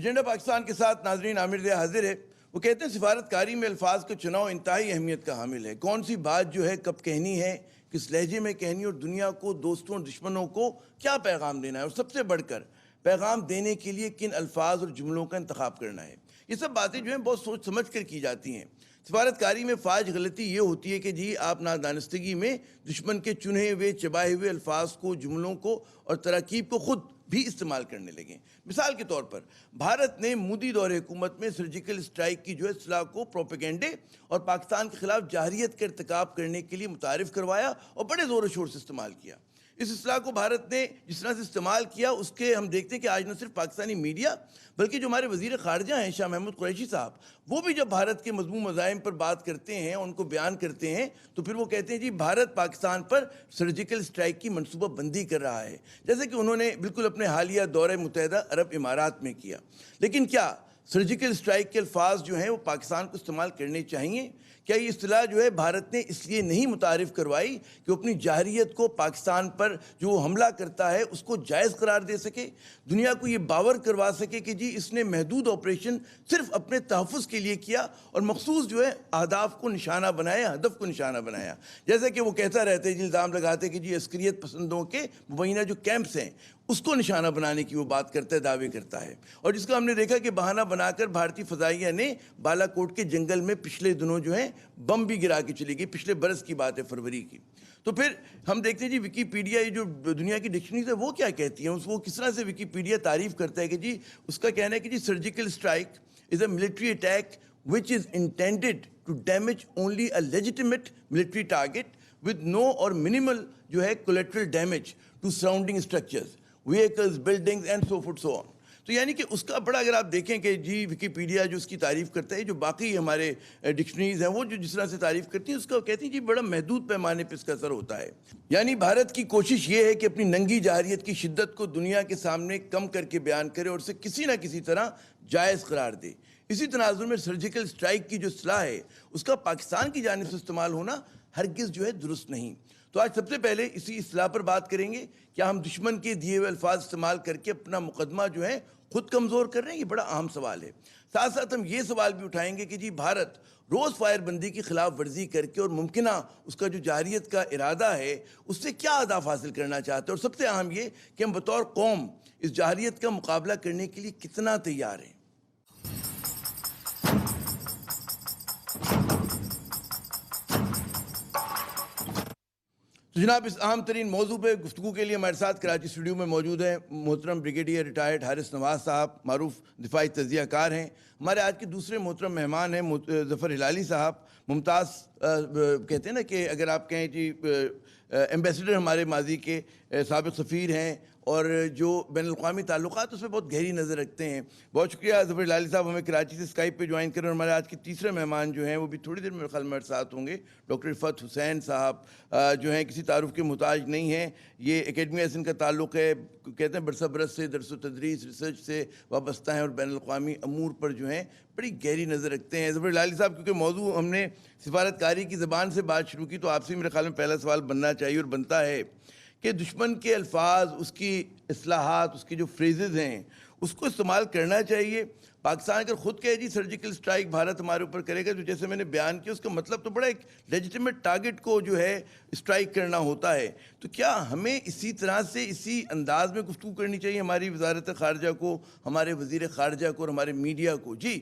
Agenda Pakistan کے ساتھ ناظرین عامر دیا حاضر ہے۔ وہ کہتے ہیں سفارتکاری میں الفاظ کا چناؤ انتہائی اہمیت کا حامل ہے۔ کون سی بات جو ہے کب کہنی ہے، کس لہجے میں کہنی، اور دنیا کو، دوستوں اور دشمنوں کو کیا پیغام دینا ہے، اور سب سے بڑھ کر پیغام دینے کے لیے کن الفاظ اور جملوں کا انتخاب کرنا ہے۔ یہ سب باتیں جو ہیں بہت سوچ سمجھ کر کی جاتی ہیں۔ سفارتکاری میں فاج غلطی یہ ہوتی ہے کہ جی آپ نادانستگی میں دشمن کے چنے ہوئے چبائے ہوئے الفاظ کو، جملوں کو اور تراکیب کو خود بھی استعمال کرنے لگیں۔ مثال کے طور پر بھارت نے مودی دور حکومت میں سرجیکل اسٹرائک کی جو اصطلاح کو پروپیگنڈے اور پاکستان کے خلاف جارحیت کا ارتکاب کرنے کے لیے متعارف کروایا اور بڑے زور و شور سے استعمال کیا۔ اس اصطلاح کو بھارت نے جس طرح سے استعمال کیا، اس کے ہم دیکھتے ہیں کہ آج نہ صرف پاکستانی میڈیا بلکہ جو ہمارے وزیر خارجہ ہیں شاہ محمود قریشی صاحب، وہ بھی جب بھارت کے مضمون مزاحم پر بات کرتے ہیں، ان کو بیان کرتے ہیں، تو پھر وہ کہتے ہیں جی بھارت پاکستان پر سرجیکل اسٹرائک کی منصوبہ بندی کر رہا ہے، جیسے کہ انہوں نے بالکل اپنے حالیہ دورہ متحدہ عرب امارات میں کیا۔ لیکن کیا سرجیکل اسٹرائک کے الفاظ جو ہیں وہ پاکستان کو استعمال کرنے چاہیے؟ کیا یہ اصطلاح جو ہے بھارت نے اس لیے نہیں متعارف کروائی کہ اپنی جارحیت کو پاکستان پر جو حملہ کرتا ہے اس کو جائز قرار دے سکے، دنیا کو یہ باور کروا سکے کہ جی اس نے محدود آپریشن صرف اپنے تحفظ کے لیے کیا اور مخصوص جو ہے اہداف کو نشانہ بنایا، ہدف کو نشانہ بنایا؟ جیسے کہ وہ کہتا رہتے جی الزام لگاتے کہ جی عسکریت پسندوں کے مبینہ جو کیمپس ہیں اس کو نشانہ بنانے کی وہ بات کرتا ہے، دعوے کرتا ہے، اور جس کا ہم نے دیکھا کہ بہانہ بنا کر بھارتی فضائیہ نے بالا کوٹ کے جنگل میں پچھلے دنوں جو ہیں بم بھی گرا کے چلی گئی۔ پچھلے برس کی بات ہے، فروری کی۔ تو پھر ہم دیکھتے ہیں جی ویکیپیڈیا، یہ جو دنیا کی ڈکشنریز ہے وہ کیا کہتی ہیں، وہ کس طرح سے ویکیپیڈیا تعریف کرتا ہے کہ جی اس کا کہنا ہے کہ جی surgical strike is a military attack which is intended to damage only a legitimate military target with no or minimal جو ہے collateral damage to surrounding structures, vehicles, buildings and so forth so on۔ تو یعنی کہ اس کا بڑا، اگر آپ دیکھیں کہ جی ویکیپیڈیا جو اس کی تعریف کرتا ہے، جو باقی ہمارے ڈکشنریز ہیں وہ جو جس طرح سے تعریف کرتی ہیں، اس کا کہتی ہیں جی بڑا محدود پیمانے پہ اس کا اثر ہوتا ہے۔ یعنی بھارت کی کوشش یہ ہے کہ اپنی ننگی جارحیت کی شدت کو دنیا کے سامنے کم کر کے بیان کرے اور اسے کسی نہ کسی طرح جائز قرار دے۔ اسی تناظر میں سرجیکل اسٹرائک کی جو اصطلاح ہے اس کا پاکستان کی جانب سے استعمال ہونا ہرگز جو ہے درست نہیں۔ تو آج سب سے پہلے اسی اصطلاح پر بات کریں گے۔ کیا ہم دشمن کے دیے ہوئے الفاظ استعمال کر کے اپنا مقدمہ جو ہے خود کمزور کر رہے ہیں؟ یہ بڑا اہم سوال ہے۔ ساتھ ساتھ ہم یہ سوال بھی اٹھائیں گے کہ جی بھارت روز فائر بندی کی خلاف ورزی کر کے اور ممکنہ اس کا جو جارحیت کا ارادہ ہے اس سے کیا اہداف حاصل کرنا چاہتا ہے، اور سب سے اہم یہ کہ ہم بطور قوم اس جارحیت کا مقابلہ کرنے کے لیے کتنا تیار ہیں۔ تو جناب اس اہم ترین موضوع پہ گفتگو کے لیے ہمارے ساتھ کراچی اسٹوڈیو میں موجود ہیں محترم بریگیڈیئر ریٹائرڈ حارث نواز صاحب، معروف دفاعی تجزیہ کار ہیں۔ ہمارے آج کے دوسرے محترم مہمان ہیں ظفر ہلالی صاحب، ممتاز کہتے ہیں نا کہ اگر آپ کہیں جی ایمبیسڈر ہمارے ماضی کے، سابق سفیر ہیں اور جو بین الاقوامی تعلقات اس پہ بہت گہری نظر رکھتے ہیں۔ بہت شکریہ ظفر ہلالی صاحب ہمیں کراچی سے اسکائپ پہ جوائن کریں، اور ہمارے آج کے تیسرے مہمان جو ہیں وہ بھی تھوڑی دیر میں خیال میرے ساتھ ہوں گے، ڈاکٹر رفعت حسین صاحب جو ہیں کسی تعارف کے محتاج نہیں ہیں۔ یہ اکیڈمیا سے ان کا تعلق ہے، کہتے ہیں برسہ برس سے درس و تدریس ریسرچ سے وابستہ ہیں اور بین الاقوامی امور پر جو ہیں بڑی گہری نظر رکھتے ہیں۔ ظفر ہلالی صاحب کیونکہ موضوع ہم نے سفارتکاری کی زبان سے بات شروع کی، تو آپ سے میرے خیال میں پہلا سوال بننا چاہیے اور بنتا ہے کہ دشمن کے الفاظ، اس کی اصطلاحات، اس کی جو فریزز ہیں اس کو استعمال کرنا چاہیے۔ پاکستان اگر خود کہے جی سرجیکل اسٹرائک بھارت ہمارے اوپر کرے گا، تو جیسے میں نے بیان کیا اس کا مطلب تو بڑا ایک لیجیٹیمیٹ ٹارگٹ کو جو ہے اسٹرائک کرنا ہوتا ہے۔ تو کیا ہمیں اسی طرح سے اسی انداز میں گفتگو کرنی چاہیے ہماری وزارت خارجہ کو، ہمارے وزیر خارجہ کو اور ہمارے میڈیا کو؟ جی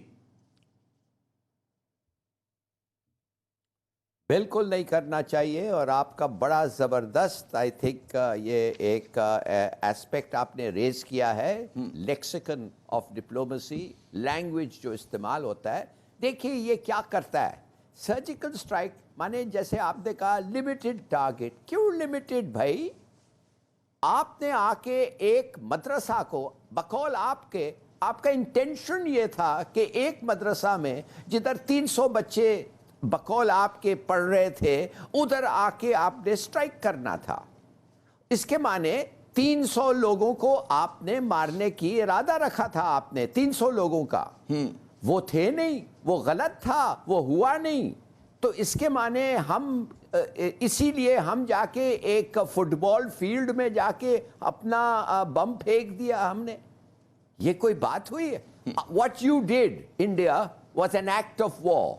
بالکل نہیں کرنا چاہیے، اور آپ کا بڑا زبردست آئی تھنک یہ ایک ایسپیکٹ آپ نے ریز کیا ہے، لیکسیکن آف ڈپلومیسی، لینگویج جو استعمال ہوتا ہے۔ دیکھیے یہ کیا کرتا ہے، سرجیکل سٹرائک مانے جیسے آپ نے کہا لیمیٹڈ ٹارگٹ۔ کیوں لیمیٹڈ بھائی؟ آپ نے آ کے ایک مدرسہ کو بقول آپ کا انٹینشن یہ تھا کہ ایک مدرسہ میں جدھر 300 بچے بقول آپ کے پڑھ رہے تھے ادھر آ کے آپ نے سٹرائک کرنا تھا۔ اس کے معنی 300 لوگوں کو آپ نے مارنے کی ارادہ رکھا تھا، آپ نے 300 لوگوں کا، وہ تھے نہیں، وہ غلط تھا، وہ ہوا نہیں۔ تو اس کے معنی ہم اسی لیے ہم جا کے ایک فٹ بال فیلڈ میں جا کے اپنا بم پھینک دیا ہم نے؟ یہ کوئی بات ہوئی ہے؟ What you did, India, was an act of war.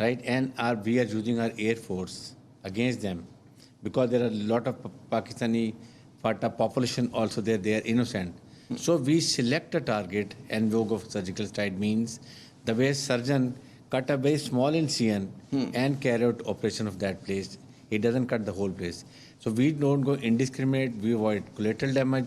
right, and we are using our air force against them because there are a lot of Pakistani Fatah population also there, they are innocent. So we select a target and we go for surgical strike, means the way surgeon cut a very small incision and carry out operation of that place. He doesn't cut the whole place. So we don't go indiscriminate, we avoid collateral damage.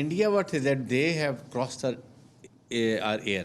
India what is that they have crossed our air.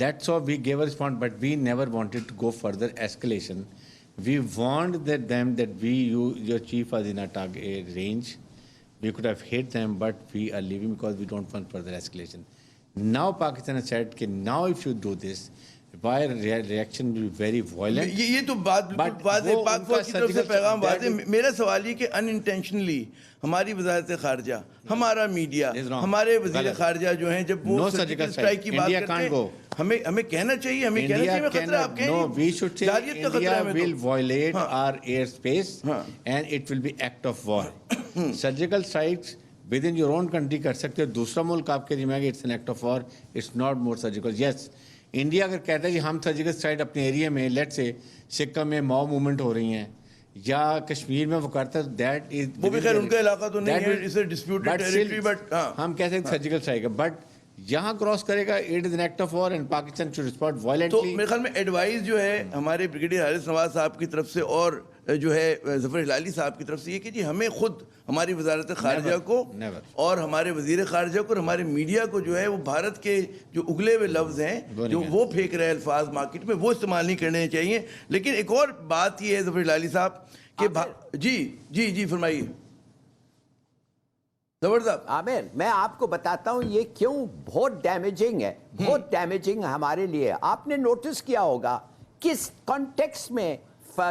That's how we gave a response, but we never wanted to go further escalation. We warned them that your chief was in our target range. We could have hit them, but we are leaving because we don't want further escalation. Now Pakistan has said that now if you do this, by reaction will be very violent. یہ تو بات بالکل But واضح وہ پاک ان کا فوج کی طرف سے surgical پیغام that واضح. میرا سوال یہ کہ ان انٹینشنلی ہماری وزارت خارجہ، ہمارا میڈیا، ہمارے وزیر خارجہ جو ہیں جب وہ سرجیکل اسٹرائک کی بات کرتے ہیں، ہمیں کہنا چاہیے، ہمیں کہنا چاہیے خطرہ. آپ کہیں No, we should say جارحیت کا خطرہ India ہے will تو. violate our airspace and it will be act of war. Surgical strikes within your own country کر سکتے ہو، دوسرا ملک آپ کے ذمہ ہے کہ it's an act of war, it's not more surgical. Yes, India اگر کہتا ہے کہ ہم سرجیکل اسٹرائک اپنے ایریا میں لیٹ سے سکم میں ماؤ موومنٹ ہو رہی ہیں یا کشمیر میں وہ کرتا ہے دیٹ از وہ بھی خیر ان کا علاقہ تو نہیں ہے، اسے ڈسپیوٹڈ ٹیریٹری، بٹ ہم کہتے ہیں سرجیکل اسٹرائک ہے، بٹ یہاں کراس کرے گا it is an act of war and Pakistan should respond تو وائلنٹلی. میرے خیال میں ایڈوائز جو ہے ہمارے بریگیڈیئر حارث نواز صاحب کی طرف سے اور جو ہے ظفر ہلالی صاحب کی طرف سے یہ کہ جی ہمیں خود ہماری وزارت خارجہ کو اور ہمارے وزیر خارجہ کو اور ہمارے میڈیا کو جو ہے وہ بھارت کے جو اگلے ہوئے لفظ ہیں جو وہ پھینک رہے الفاظ مارکیٹ میں وہ استعمال نہیں کرنے چاہیے. لیکن ایک اور بات یہ ہے ظفر ہلالی صاحب کہ جی فرمائیے. زبردست. عامر، میں آپ کو بتاتا ہوں یہ کیوں بہت ڈیمیجنگ ہے، بہت ڈیمیجنگ ہمارے لیے. آپ نے نوٹس کیا ہوگا کس کانٹیکس میں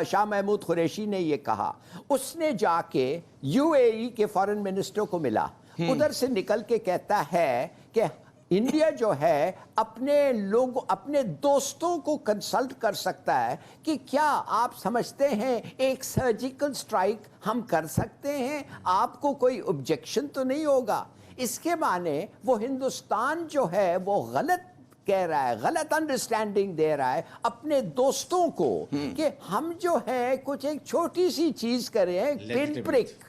شاہ محمود قریشی نے یہ کہا. اس نے جا کے یو اے ای کے فارن منسٹر کو ملا، ادھر سے نکل کے کہتا ہے کہ انڈیا جو ہے اپنے دوستوں کو کنسلٹ کر سکتا ہے کہ کیا آپ سمجھتے ہیں ایک سرجیکل سٹرائک ہم کر سکتے ہیں، آپ کو کوئی objection تو نہیں ہوگا. اس کے معنی وہ ہندوستان جو ہے وہ غلط کہہ رہا ہے، غلط انڈرسٹینڈنگ دے رہا ہے اپنے دوستوں کو کہ ہم جو ہے کچھ ایک چھوٹی سی چیز کریں، پن پرک،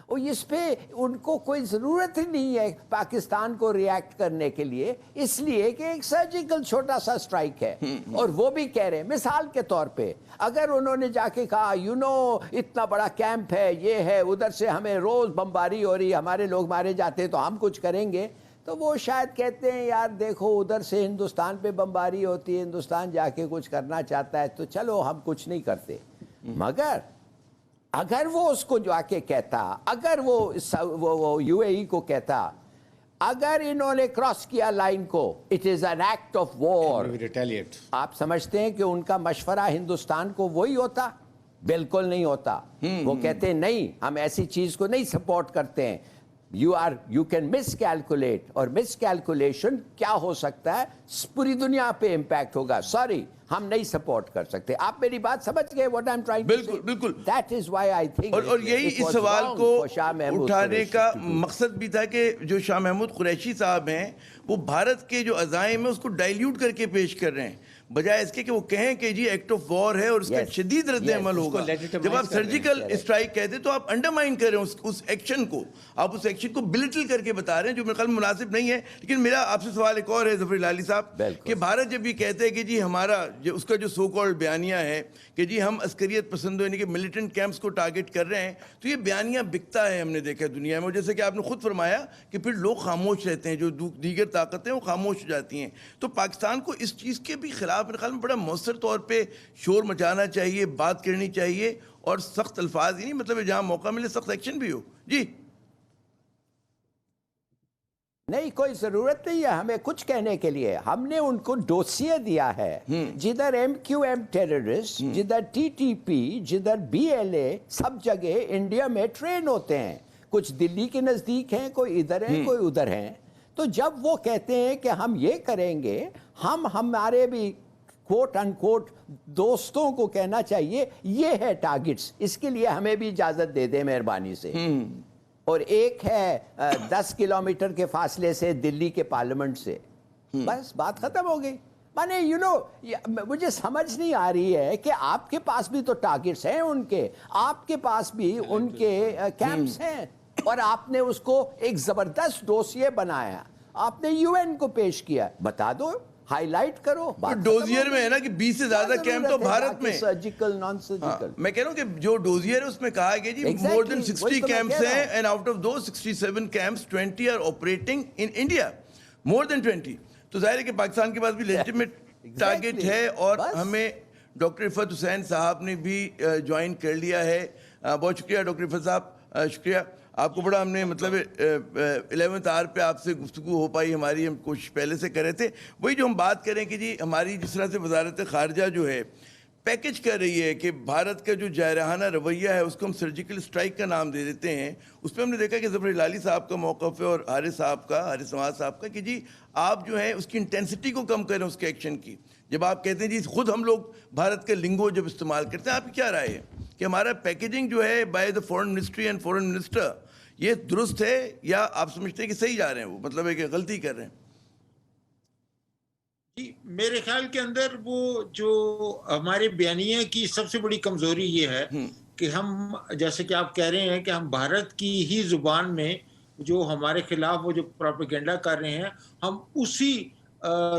اور اس پہ ان کو کوئی ضرورت ہی نہیں ہے پاکستان کو ریاکٹ کرنے کے لیے، اس لیے کہ ایک سرجیکل چھوٹا سا سٹرائک ہے. اور وہ بھی کہہ رہے ہیں مثال کے طور پہ اگر انہوں نے جا کے کہا اتنا بڑا کیمپ ہے، یہ ہے، ادھر سے ہمیں روز بمباری ہو رہی، ہمارے لوگ مارے جاتے تو ہم کچھ کریں گے، تو وہ شاید کہتے ہیں یار دیکھو ادھر سے ہندوستان پہ بمباری ہوتی ہے، ہندوستان جا کے کچھ کرنا چاہتا ہے تو چلو ہم کچھ نہیں کرتے. مگر اگر وہ اس کو جا کے کہتا، اگر وہ یو اے ای کو کہتا، اگر انہوں نے کراس کیا لائن کو it is an act of war, آپ سمجھتے ہیں کہ ان کا مشورہ ہندوستان کو وہی ہوتا؟ بالکل نہیں ہوتا. وہ کہتے ہیں نہیں، ہم ایسی چیز کو نہیں سپورٹ کرتے ہیں. you can miscalculate، اور miscalculation کیا ہو سکتا ہے، پوری دنیا پہ امپیکٹ ہوگا. سوری، ہم نہیں سپورٹ کر سکتے. آپ میری بات سمجھ گئے what I'm trying to say؟ بالکل. That is why I think اور یہی اس سوال کو اٹھانے کا مقصد بھی تھا کہ جو شاہ محمود قریشی صاحب ہیں وہ بھارت کے جو عزائم ہیں اس کو ڈائلیوٹ کر کے پیش کر رہے ہیں، بجائے اس کے کہ وہ کہیں کہ جی ایکٹ آف وار ہے اور اس کا شدید رد عمل ہوگا. جب آپ سرجیکل اسٹرائک کہتے تو آپ انڈرمائن کر رہے ہیں اس ایکشن کو، آپ اس ایکشن کو بلٹل کر کے بتا رہے ہیں جو میرے خیال میں مناسب نہیں ہے. لیکن میرا آپ سے سوال ایک اور ہے ظفر ہلالی صاحب کہ بھارت جب یہ کہتے ہیں کہ جی ہمارا اس کا جو سو کالڈ بیانیہ ہے کہ جی ہم عسکریت پسندوں یعنی کہ ملیٹنٹ کیمپس کو ٹارگٹ کر رہے ہیں، تو یہ بیانیہ بکتا ہے، ہم نے دیکھا دنیا میں. جیسے کہ آپ نے خود فرمایا کہ پھر لوگ خاموش رہتے ہیں، جو دیگر طاقتیں وہ خاموش ہو جاتی ہیں. تو پاکستان کو اس چیز کے بھی خلاف میرے خیال میں بڑا مؤثر طور پہ شور مچانا چاہیے، بات کرنی چاہیے، اور سخت الفاظ ہی نہیں، مطلب جہاں موقع ملے سخت ایکشن بھی ہو. جی نہیں، کوئی ضرورت نہیں ہے ہمیں کچھ کہنے کے لیے. ہم نے ان کو ڈوسیے دیا ہے، جدھر ایم کیو ایم ٹیررسٹ، جدھر ٹی ٹی پی، جدھر بی ایل اے، سب جگہ انڈیا میں ٹرین ہوتے ہیں. کچھ دلی کے نزدیک ہیں، کوئی ادھر ہیں، کوئی ادھر ہیں. تو جب وہ کہتے ہیں کہ ہم یہ کریں گے، ہمارے بھی کوٹ ان کوٹ دوستوں کو کہنا چاہیے یہ ہے ٹارگٹس، اس کے لیے ہمیں بھی اجازت دے دیں مہربانی سے. اور ایک ہے 10 کلومیٹر کے فاصلے سے دلی کے پارلیمنٹ سے، بس بات ختم ہو گئی. مجھے سمجھ نہیں آ رہی ہے کہ آپ کے پاس بھی تو ٹارگٹس ہیں ان کے، آپ کے پاس بھی ان کے کیمپس ہیں، اور آپ نے اس کو ایک زبردست ڈوسیے بنایا، آپ نے یو این کو پیش کیا. بتا دو، ہائی لائٹ کرو. ڈوزیئر میں ہے نا کہ 20 سے زیادہ کیمپ تو بھارت میں، سرجیکل نان سرجیکل. میں کہہ رہا ہوں کہ جو ڈوزیئر ہے اس میں کہا گیا جی مور دین 60 کیمپس ہیں، and out of those 67 camps 20 are operating in India, more than 20. تو ظاہر ہے کہ پاکستان کے پاس بھی لیجٹیمیٹ ٹارگٹ ہے، اور ہمیں ڈاکٹر عفت حسین صاحب نے بھی جوائن کر لیا ہے. بہت شکریہ ڈاکٹر عفت صاحب، شکریہ. آپ کو بڑا ہم نے مطلب 11th آر پہ آپ سے گفتگو ہو پائی ہماری, ہم کوشش پہلے سے کر رہے تھے. وہی جو ہم بات کریں کہ جی ہماری جس طرح سے وزارت خارجہ جو ہے پیکج کر رہی ہے کہ بھارت کا جو جارحانہ رویہ ہے اس کو ہم سرجیکل اسٹرائک کا نام دے دیتے ہیں. اس پہ ہم نے دیکھا کہ ظفر ہلالی صاحب کا موقف ہے اور حارث نواز صاحب کا کہ جی آپ جو ہے اس کی انٹینسٹی کو کم کریں اس کے ایکشن کی. جب آپ کہتے ہیں جی خود ہم لوگ بھارت کا لنگو جب استعمال کرتے ہیں, آپ کی کیا رائے ہے کہ ہمارا پیکیجنگ جو ہے by the foreign ministry and foreign minister یہ درست ہے یا آپ سمجھتے ہیں کہ صحیح جا رہے ہیں, وہ مطلب ہے کہ غلطی کر رہے ہیں؟ میرے خیال کے اندر وہ جو ہمارے بیانیے کی سب سے بڑی کمزوری یہ ہے کہ ہم جیسے کہ آپ کہہ رہے ہیں کہ ہم بھارت کی ہی زبان میں جو ہمارے خلاف وہ جو پروپیگنڈا کر رہے ہیں ہم اسی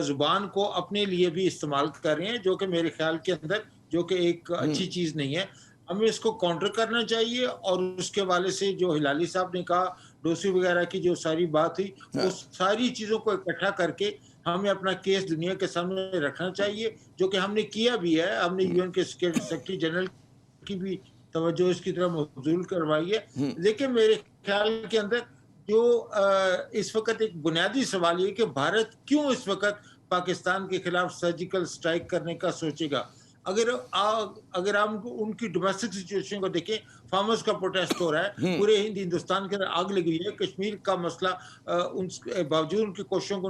زبان کو اپنے لیے بھی استعمال کر رہے ہیں, جو کہ میرے خیال کے اندر جو کہ ایک اچھی چیز نہیں ہے. ہمیں اس کو کاؤنٹر کرنا چاہیے اور اس کے حوالے سے جو ہلالی صاحب نے کہا ڈوسی وغیرہ کی جو ساری بات ہوئی اس ساری چیزوں کو اکٹھا کر کے ہمیں اپنا کیس دنیا کے سامنے رکھنا چاہیے, جو کہ ہم نے کیا بھی ہے. ہم نے یو این کے سیکرٹری جنرل کی بھی توجہ اس کی طرف مبذول کروائی ہے. لیکن میرے خیال کے اندر جو اس وقت ایک بنیادی سوال یہ کہ بھارت کیوں اس وقت پاکستان کے خلاف سرجیکل سٹرائک کرنے کا سوچے گا. اگر ہم ان کی ڈومیسٹک سچویشن کو دیکھیں, فارمرز کا پروٹیسٹ ہو رہا ہے, پورے ہندوستان کے اندر آگ لگی ہوئی ہے. کشمیر کا مسئلہ ان باوجود ان کی کوششوں کو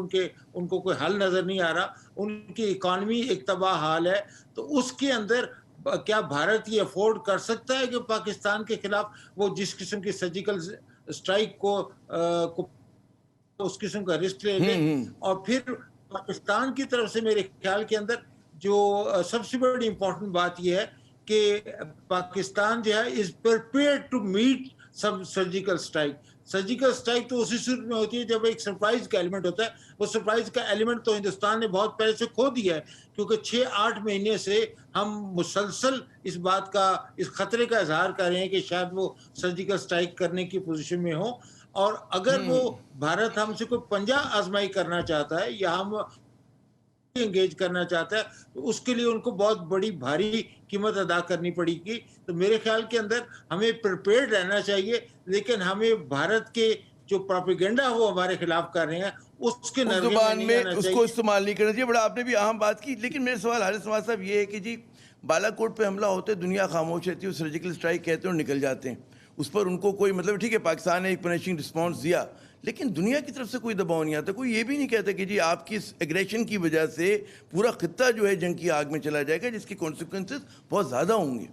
ان کو کوئی حل نظر نہیں آ رہا. ان کی اکانومی ایک تباہ حال ہے. تو اس کے اندر کیا بھارت یہ افورڈ کر سکتا ہے کہ پاکستان کے خلاف وہ جس قسم کی سرجیکل اسٹرائک کو اس قسم کا رسک لے لے؟ اور پھر پاکستان کی طرف سے میرے خیال کے اندر جو سب سے بڑی امپورٹنٹ بات یہ ہے کہ پاکستان جو ہے is prepared to meet some surgical strike. Surgical strike تو اسی صورت میں ہوتی ہے جب ایک سرپرائز کا ایلیمنٹ ہوتا ہے. وہ سرپرائز کا ایلیمنٹ تو ہندوستان نے بہت پہلے سے کھو دیا ہے, کیونکہ 6-8 مہینے سے ہم مسلسل اس بات کا اس خطرے کا اظہار کر رہے ہیں کہ شاید وہ سرجیکل اسٹرائک کرنے کی پوزیشن میں ہو. اور اگر وہ بھارت ہم سے کوئی پنجہ آزمائی کرنا چاہتا ہے یا ہم انگیج کرنا چاہتا ہے تو اس کے لیے ان کو بہت بڑی بھاری قیمت ادا کرنی پڑے گی. تو میرے خیال کے اندر ہمیں پریپیئرڈ رہنا چاہیے, لیکن ہمیں بھارت کے جو پروپیگنڈا وہ ہمارے خلاف کر رہے ہیں اس کے زبان میں اس کو استعمال نہیں کرنا چاہیے. بڑا آپ نے بھی اہم بات کی. لیکن میرے سوال حارث نواز صاحب یہ ہے کہ جی بالا کوٹ پہ حملہ ہوتے دنیا خاموش رہتی ہے, سرجیکل اسٹرائک کہتے ہیں اور نکل جاتے ہیں. اس پر ان کو کوئی مطلب ٹھیک ہے پاکستان نے ایک پنشنگ رسپانس دیا, لیکن دنیا کی طرف سے کوئی دباؤ نہیں آتا. کوئی یہ بھی نہیں کہتا کہ جی آپ کی اس ایگریشن کی وجہ سے پورا خطہ جو ہے جنگ کی آگ میں چلا جائے گا, جس کی کانسیکوینسز بہت زیادہ ہوں گے.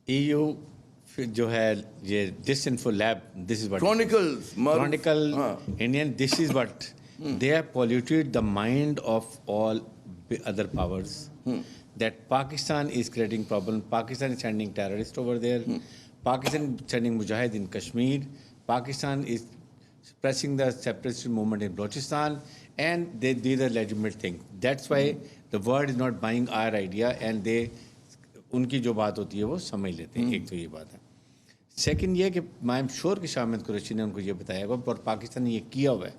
EU جو ہے یہ DisinfoLab, this is Chronicle Indian, this is what they have polluted the mind of all other powers. That Pakistan is creating problem. Pakistan is sending terrorists over there. Pakistan is sending mujahid in Kashmir. Pakistan is suppressing the separatist movement in Balochistan, and they did a legitimate thing. That's why the world is not buying our idea, and they ان کی جو بات ہوتی ہے وہ سمجھ لیتے ہیں. ایک تو یہ بات ہے. سیکنڈ یہ کہ میں ایم شور کہ شاہ احمد قریشی نے ان کو یہ بتایا گا اور پاکستان نے یہ کیا ہوا ہے.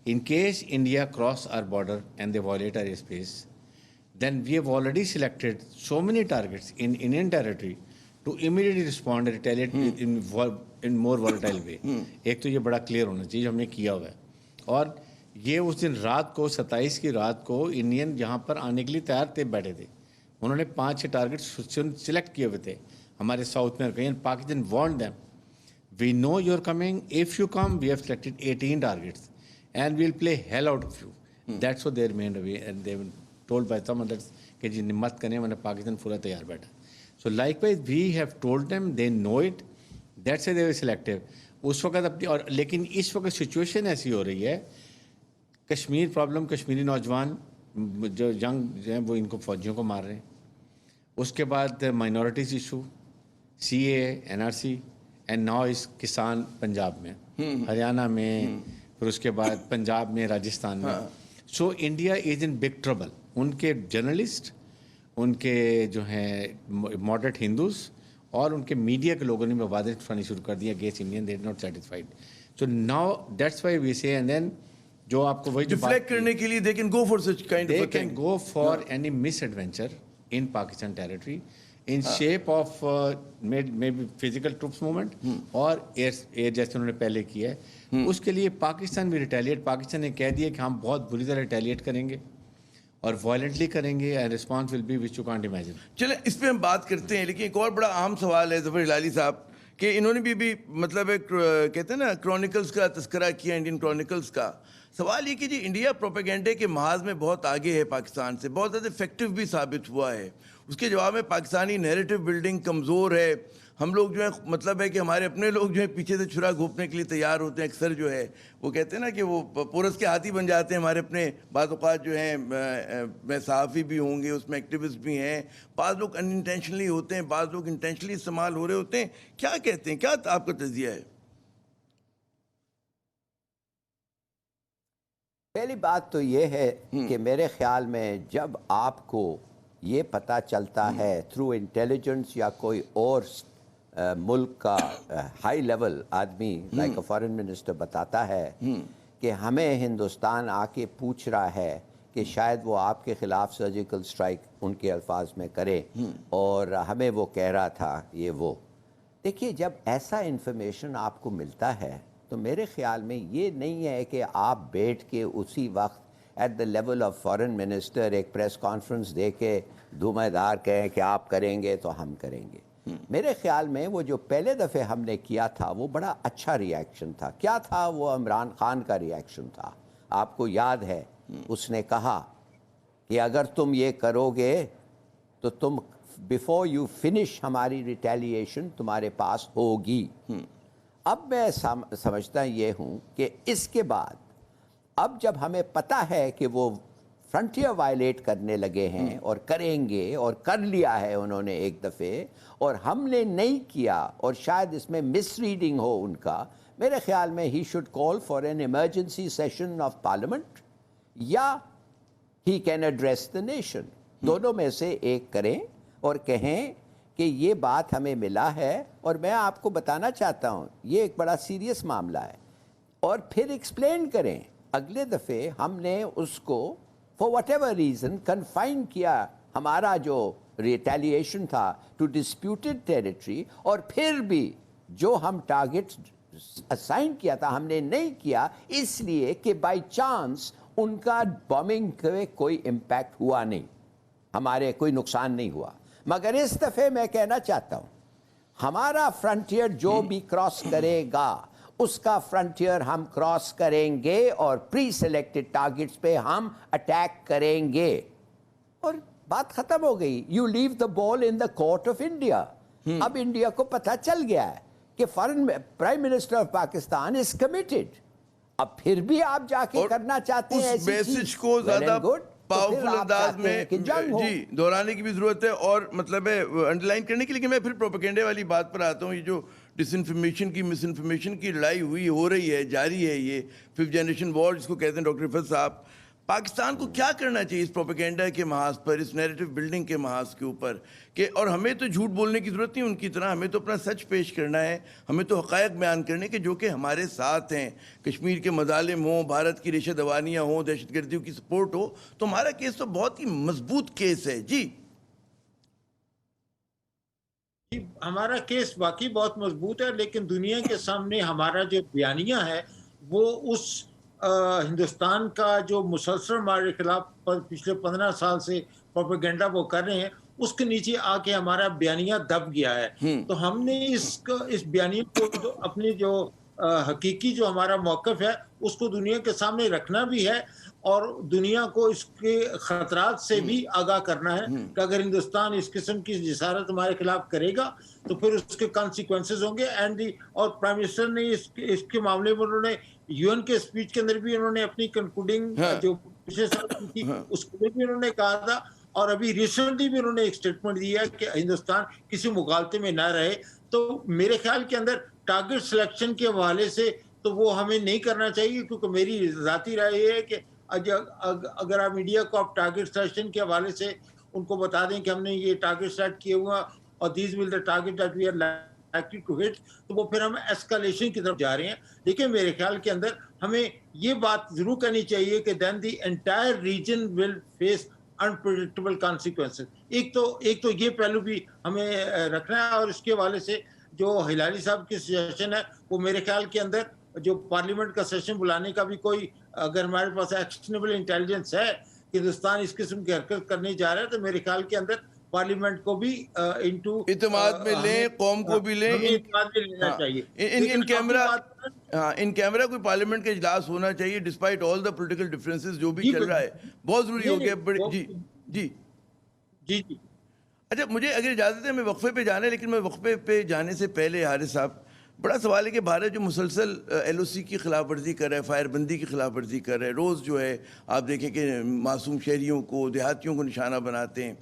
In case India cross our border and they violate our space, then we have already selected so many targets in Indian territory to immediately respond and retaliate in more volatile way. ایک تو یہ بڑا clear ہونا چاہیے جو ہم نے کیا ہوا ہے. اور یہ اس دن رات کو 27 کی رات کو انڈین یہاں پر آنے کے لیے تیار تھے, بیٹھے تھے. انہوں نے 5-6 ٹارگیٹ سلیکٹ کیے ہوئے تھے ہمارے ساؤتھ میں. کہیں Pakistan وارنڈ them, we know you're coming, if you come we have selected 18 targets and we'll play hell out of you. That's what they remained away, and they were told by some others کہ جی مت کریں, میں نے پاکستان پورا تیار بیٹھا. So likewise we have told them, they know it, that's why they were selective. اس وقت اپنی اور لیکن اس وقت سچویشن ایسی ہو رہی ہے, کشمیر پرابلم, کشمیری نوجوان جو ینگ جو ہیں وہ ان کو فوجیوں کو مار رہے ہیں. اس کے بعد minorities issue, CAA, NRC, and now اس کسان پنجاب میں, ہریانہ میں, پھر اس کے بعد پنجاب میں, راجستھان میں. So India is in big trouble. ان کے جرنلسٹ, ان کے جو ہیں ماڈریٹ ہندوز اور ان کے میڈیا کے لوگوں نے مبادلے اٹھانے شروع کر دیا against Indian. They are not satisfied. So now that's why we say, and دین جو آپ کو وہی ڈیفلیکٹ کرنے کے لیے they can go for such kind of a thing. They can go for any misadventure in Pakistan territory. in shape of maybe physical troops movement اور air جیسے انہوں نے پہلے کیا ہے. اس کے لیے پاکستان بھی ریٹیلیٹ, پاکستان نے کہہ دیا کہ ہم بہت بری طرح ریٹیلیٹ کریں گے اور وائلنٹلی کریں گے, and response will be which you can't imagine. چلیں اس پہ ہم بات کرتے ہیں, لیکن ایک اور بڑا اہم سوال ہے ظفر ہلالی صاحب کہ انہوں نے بھی مطلب ایک کہتے ہیں نا کرونیکلز کا تذکرہ کیا, انڈین کرونیکلز کا. سوال یہ کہ جی انڈیا پروپیگنڈے کے محاذ میں بہت آگے ہے پاکستان سے, بہت زیادہ افیکٹو بھی ثابت ہوا ہے. اس کے جواب میں پاکستانی نیریٹو بلڈنگ کمزور ہے. ہم لوگ جو ہے مطلب ہے کہ ہمارے اپنے لوگ جو ہے پیچھے سے چھرا گھونپنے کے لیے تیار ہوتے ہیں. اکثر جو ہے وہ کہتے ہیں نا کہ وہ پورس کے ہاتھی بن جاتے ہیں ہمارے اپنے. بعض اوقات جو ہیں میں صحافی بھی ہوں گے, اس میں ایکٹیوسٹ بھی ہیں, بعض لوگ ان انٹینشنلی ہوتے ہیں, بعض لوگ انٹینشنلی استعمال ہو رہے ہوتے ہیں. کیا کہتے ہیں, کیا آپ کا تجزیہ ہے؟ پہلی بات تو یہ ہے کہ میرے خیال میں جب آپ کو یہ پتہ چلتا ہے تھرو انٹیلیجنس یا کوئی اور ملک کا ہائی لیول آدمی لائک اے فارن منسٹر بتاتا ہے کہ ہمیں ہندوستان آ کے پوچھ رہا ہے کہ شاید وہ آپ کے خلاف سرجیکل سٹرائک ان کے الفاظ میں کرے اور ہمیں وہ کہہ رہا تھا یہ وہ. دیکھیے جب ایسا انفارمیشن آپ کو ملتا ہے تو میرے خیال میں یہ نہیں ہے کہ آپ بیٹھ کے اسی وقت at the level of foreign minister ایک پریس کانفرنس دے کے دھومے دار کہیں کہ آپ کریں گے تو ہم کریں گے. میرے خیال میں وہ جو پہلے دفعے ہم نے کیا تھا وہ بڑا اچھا ری ایکشن تھا. کیا تھا وہ؟ عمران خان کا ری ایکشن تھا. آپ کو یاد ہے اس نے کہا کہ اگر تم یہ کرو گے تو تم بیفور یو فنش ہماری ریٹیلیشن تمہارے پاس ہوگی. اب میں سمجھتا یہ ہوں کہ اس کے بعد اب جب ہمیں پتہ ہے کہ وہ فرنٹیئر وائلیٹ کرنے لگے ہیں اور کریں گے اور کر لیا ہے انہوں نے ایک دفعے اور ہم نے نہیں کیا اور شاید اس میں مس ریڈنگ ہو ان کا, میرے خیال میں he should call for an emergency session of parliament یا he can address the nation. دونوں میں سے ایک کریں اور کہیں کہ یہ بات ہمیں ملا ہے اور میں آپ کو بتانا چاہتا ہوں یہ ایک بڑا سیریس معاملہ ہے, اور پھر ایکسپلین کریں. اگلے دفعے ہم نے اس کو for what ever reason confine کیا, ہمارا جو ریٹیلیشن تھا ٹو ڈسپیوٹڈ ٹیریٹری, اور پھر بھی جو ہم ٹارگٹ اسائن کیا تھا ہم نے نہیں کیا اس لیے کہ بائی چانس ان کا بمبنگ کا کوئی امپیکٹ ہوا نہیں, ہمارے کوئی نقصان نہیں ہوا. مگر اس دفعے میں کہنا چاہتا ہوں ہمارا فرنٹیئر جو بھی کراس کرے گا اس کا فرنٹیئر ہم کراس کریں گے اور پری سلیکٹڈ ٹارگٹس پہ ہم اٹیک کریں گے اور بات ختم ہو گئی. You leave the ball in the court of India. اب انڈیا کو پتہ چل گیا ہے کہ prime minister of Pakistan is committed. اب پھر بھی آپ جا کے کرنا چاہتے ہیں اس میسج کو زیادہ پاورفل انداز میں جی دہرانے کی بھی ضرورت ہے, اور مطلب ہے انڈر لائن کرنے کے لیے. میں پھر پروپیگنڈے والی بات پر آتا ہوں. یہ جو ڈس انفارمیشن کی مس انفارمیشن کی لڑائی ہو رہی ہے, جاری ہے, یہ 5th جنریشن وار جس کو کہتے ہیں ڈاکٹر رفعت صاحب, پاکستان کو کیا کرنا چاہیے اس پروپیگنڈا کے محاذ پر, اس نیریٹو بلڈنگ کے محاذ کے اوپر کہ اور ہمیں تو جھوٹ بولنے کی ضرورت نہیں ان کی طرح, ہمیں تو اپنا سچ پیش کرنا ہے, ہمیں تو حقائق بیان کرنے کے جو کہ ہمارے ساتھ ہیں. کشمیر کے مظالم ہوں, بھارت کی ریشہ دوانیاں ہوں, دہشت گردیوں کی سپورٹ ہو, تو ہمارا کیس تو بہت ہی مضبوط کیس ہے. جی ہمارا کیس واقعی بہت مضبوط ہے, لیکن دنیا کے سامنے ہمارا جو بیانیہ ہے وہ اس ہندوستان کا جو مسلسل ہمارے خلاف پچھلے 15 سال سے پروپیگنڈا وہ کر رہے ہیں اس کے نیچے آ کے ہمارا بیانیہ دب گیا ہے. تو ہم نے اس بیانیے کو اپنی جو حقیقی جو ہمارا موقف ہے اس کو دنیا کے سامنے رکھنا بھی ہے اور دنیا کو اس کے خطرات سے بھی آگاہ کرنا ہے کہ اگر ہندوستان اس قسم کی جسارت ہمارے خلاف کرے گا تو پھر اس کے کانسیکوینسز ہوں گے. اور پرائم منسٹر نے اس کے معاملے میں انہوں نے یو این کے اسپیچ کے اندر بھی انہوں نے اپنی کنکلوڈنگ جو پچھلے سال کی تھی اس میں بھی انہوں نے کہا تھا, اور ابھی ریسنٹلی بھی انہوں نے ایک اسٹیٹمنٹ دیا کہ ہندوستان کسی مغالطے میں نہ رہے. تو میرے خیال کے اندر ٹارگٹ سلیکشن کے حوالے سے تو وہ ہمیں نہیں کرنا چاہیے, کیونکہ میری ذاتی رائے یہ ہے کہ اگر آپ میڈیا کو آپ ٹارگٹ سلیکشن کے حوالے سے ان کو بتا دیں کہ ہم نے یہ ٹارگٹ سیٹ کیے ہوا اور these will the target that we are likely to hit, تو وہ پھر ہم ایسکلیشن کی طرف جا رہے ہیں. لیکن میرے خیال کے اندر ہمیں یہ بات ضرور کرنی چاہیے کہ then the entire region will face unpredictable consequences. ایک تو یہ پہلو بھی ہمیں رکھنا ہے, اور اس کے حوالے سے جو ہلالی صاحب کی سجیشن ہے وہ میرے خیال کے اندر جو پارلیمنٹ کا سیشن بلانے کا بھی کوئی اگر ہمارے پاس ایکشنیبل انٹیلیجنس ہے کہ ہندوستان اس قسم کی حرکت کرنے جا رہا ہے, تو میرے خیال کے اندر پارلیمنٹ کو بھی انٹو اعتماد میں لیں, قوم کو بھی لیں, اعتماد میں لینا چاہیے. ان کیمرہ ان کیمرہ کوئی پارلیمنٹ کا اجلاس ہونا چاہیے despite all the political differences جو بھی چل رہا ہے, بہت ضروری ہو گیا. جی جی جی جی. اچھا, مجھے اگر اجازت ہے میں وقفے پہ جانا ہے, لیکن میں وقفے پہ جانے سے پہلے حارث صاحب, بڑا سوال ہے کہ بھارت جو مسلسل ایل او سی کی خلاف ورزی کر رہا ہے, فائر بندی کی خلاف ورزی کر رہا ہے, روز جو ہے آپ دیکھیں کہ معصوم شہریوں کو, دیہاتیوں کو نشانہ بناتے ہیں,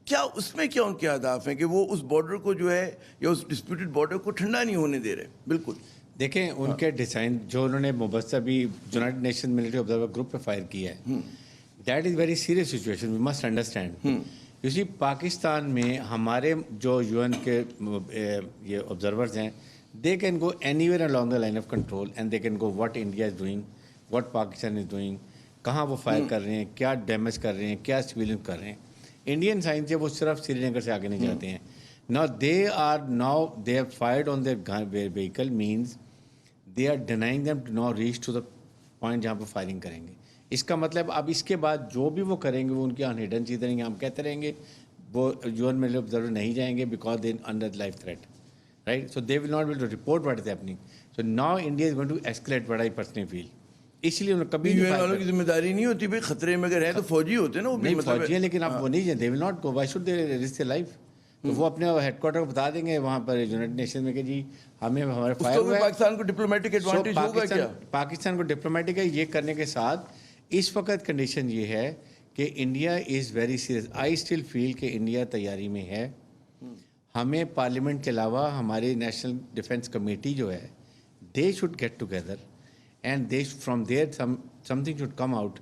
کیا اس میں کیا ان کے اہداف ہیں کہ وہ اس بارڈر کو جو ہے یا اس ڈسپیوٹڈ بارڈر کو ٹھنڈا نہیں ہونے دے رہے؟ بالکل دیکھیں ان کے ڈیزائن جو انہوں نے مبصر بھی United Nation Military Observer Group پہ فائر کیا ہے, that is very serious situation, we must understand. اسی پاکستان میں ہمارے جو یو این کے یہ آبزرورز ہیں, they can go anywhere along the line of control and they can go what India is doing, what Pakistan is doing, کہاں وہ fire کر رہے ہیں, کیا ڈیمیج کر رہے ہیں, کیا سویلن کر رہے ہیں. انڈین سائنس ہے وہ صرف سری نگر سے آگے نہیں جاتے ہیں. now they have fired on their vehicle means they are denying them to now reach to the point جہاں پہ فائرنگ کریں گے. اس کا مطلب اب اس کے بعد جو بھی وہ کریں گے وہ ان کی ہڈن چیزیں رہیں گے. ہم کہتے رہیں گے وہ یو این میں آبزرور نہیں جائیں گے because they under life threat. Right? So they will not be able to report what is happening. So now India is going to escalate what I personally feel. اس لیے انہوں نے کبھی you N والوں کی ذمہ داری نہیں ہوتی, بھائی خطرے میں اگر ہیں تو فوجی ہوتے ہیں نا, وہ بھی نہیں فوجی ہیں لیکن اب وہ نہیں جائیں. They will not go. Why should they risk their life? تو وہ اپنے ہیڈ کوارٹر کو بتا دیں گے وہاں پر یونائٹڈ نیشن میں کہ جی ہمیں ہمارا فائر ہوا ہے. پاکستان کو ڈپلومیٹک ایڈوانٹیج ہوگا کیا؟ پاکستان کو ڈپلومیٹک ہے. یہ کرنے کے ساتھ اس وقت کنڈیشن یہ ہے کہ India is very serious. I still feel کہ انڈیا تیاری میں ہے. ہمیں پارلیمنٹ کے علاوہ ہماری نیشنل ڈیفنس کمیٹی جو ہے they should get together and they from there something should come out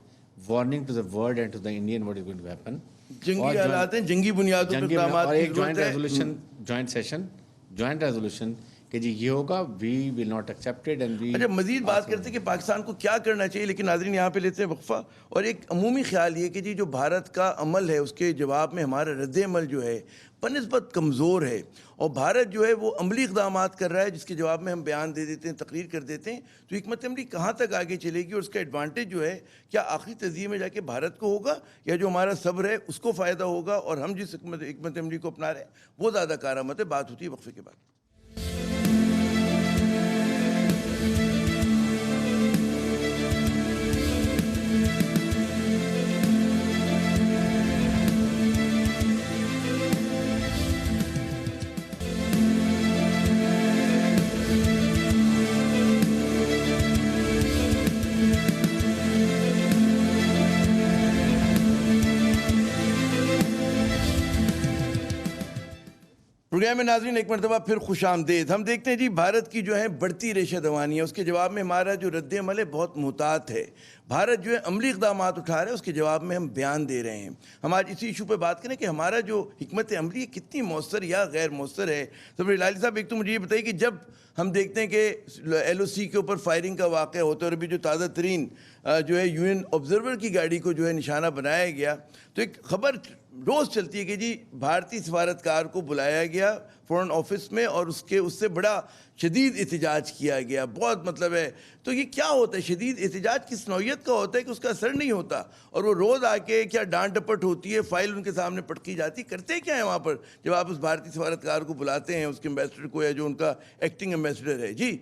warning to the world and to the Indian what is going to happen. جنگی حالات ہیں, جنگی بنیادوں پر اقدامات اور کی ایک جوائنٹ ضرورت ہے. Resolution, joint session, joint resolution کہ جی یہ ہوگا, we will not accepted and we. اچھا, مزید بات کرتے ہیں کہ پاکستان کو کیا کرنا چاہیے, لیکن ناظرین یہاں پہ لیتے ہیں وقفہ. اور ایک عمومی خیال یہ کہ جی جو بھارت کا عمل ہے اس کے جواب میں ہمارا رد عمل جو ہے بنسبت کمزور ہے, اور بھارت جو ہے وہ عملی اقدامات کر رہا ہے جس کے جواب میں ہم بیان دے دیتے ہیں, تقریر کر دیتے ہیں. تو حکمت عملی کہاں تک آگے چلے گی, اور اس کا ایڈوانٹیج جو ہے کیا آخری تجزیے میں جا کے بھارت کو ہوگا, یا جو ہمارا صبر ہے اس کو فائدہ ہوگا, اور ہم جس حکمت عملی کو اپنا رہے ہیں وہ زیادہ کارآمد ہے. بات ہوتی ہے وقفے کے بعد. پروگرام میں ناظرین ایک مرتبہ پھر خوش آمدید. ہم دیکھتے ہیں جی بھارت کی جو ہے بڑھتی ریشہ دوانیاں, اس کے جواب میں ہمارا جو رد عمل ہے بہت محتاط ہے. بھارت جو ہے عملی اقدامات اٹھا رہا ہے, اس کے جواب میں ہم بیان دے رہے ہیں. ہم آج اسی ایشو پہ بات کریں کہ ہمارا جو حکمت عملی کتنی مؤثر یا غیر مؤثر ہے. سب لالی صاحب ایک تو مجھے یہ بتائیے کہ جب ہم دیکھتے ہیں کہ ایل او سی کے اوپر فائرنگ کا واقعہ ہوتا ہے, اور ابھی جو تازہ ترین جو ہے یو این آبزرور کی گاڑی کو جو ہے نشانہ بنایا گیا, تو ایک خبر روز چلتی ہے کہ جی بھارتی سفارتکار کو بلایا گیا فورن آفس میں, اور اس سے بڑا شدید احتجاج کیا گیا. بہت مطلب ہے, تو یہ کیا ہوتا ہے, شدید احتجاج کس نوعیت کا ہوتا ہے کہ اس کا اثر نہیں ہوتا, اور وہ روز آ کے کیا ڈانٹ ڈپٹ ہوتی ہے, فائل ان کے سامنے پٹکی جاتی, کرتے کیا ہیں وہاں پر جب آپ اس بھارتی سفارتکار کو بلاتے ہیں, اس کے ایمبیسڈر کو, یا جو ان کا ایکٹنگ ایمبیسڈر ہے؟ جی